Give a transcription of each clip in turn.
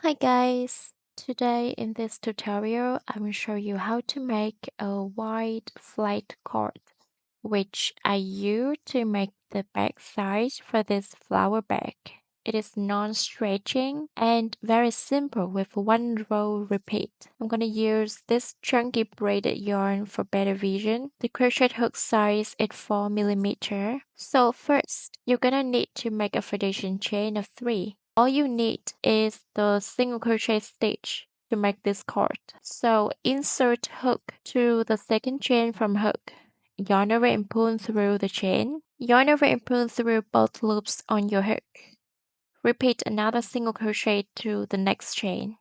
Hi guys! Today in this tutorial, I'm going to show you how to make a wide flat cord, which I use to make the back side for this flower bag. It is non-stretching and very simple with one row repeat. I'm going to use this chunky braided yarn for better vision. The crochet hook size is 4mm. So first, you're going to need to make a foundation chain of 3. All you need is the single crochet stitch to make this cord. So insert hook to the second chain from hook. Yarn over and pull through the chain. Yarn over and pull through both loops on your hook. Repeat another single crochet to the next chain.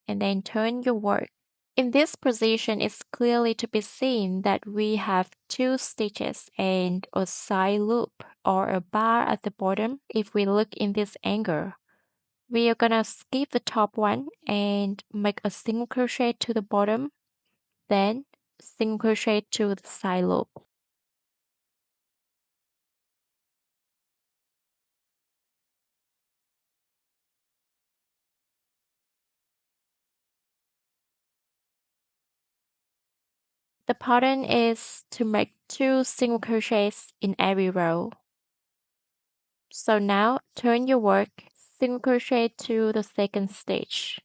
And then turn your work. In this position, it's clearly to be seen that we have 2 stitches and a side loop or a bar at the bottom. If we look in this angle, we are gonna skip the top one and make a single crochet to the bottom, then single crochet to the side loop. The pattern is to make 2 single crochets in every row. So now turn your work, single crochet to the second stitch.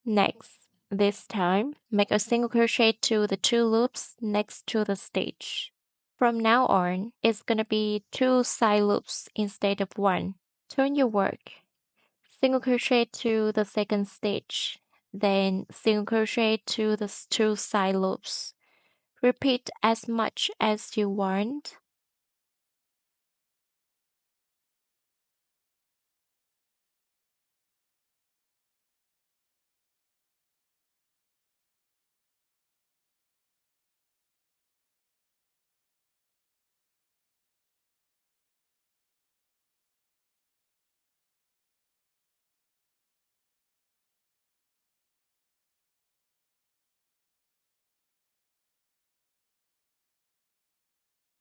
Next, this time, make a single crochet to the 2 loops next to the stitch. From now on, it's gonna be 2 side loops instead of 1. Turn your work, single crochet to the second stitch, then single crochet to the 2 side loops. Repeat as much as you want.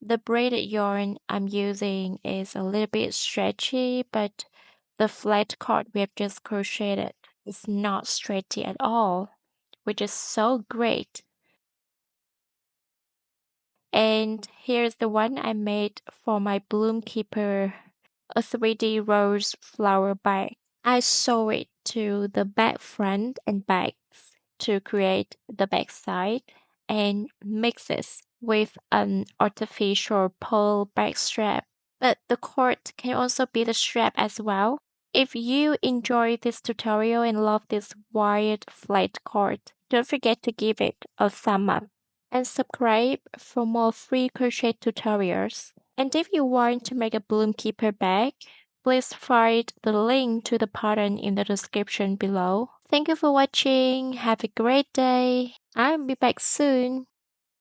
The braided yarn I'm using is a little bit stretchy, but the flat cord we have just crocheted is not stretchy at all, which is so great. And here's the one I made for my Bloom Keeper, a 3D rose flower bag. I sew it to the back front and backs to create the back side and mixes with an artificial pearl back strap. But the cord can also be the strap as well. If you enjoyed this tutorial and love this wired flat cord, don't forget to give it a thumb up and subscribe for more free crochet tutorials. And if you want to make a Bloom Keeper bag, please find the link to the pattern in the description below. Thank you for watching. Have a great day. I'll be back soon.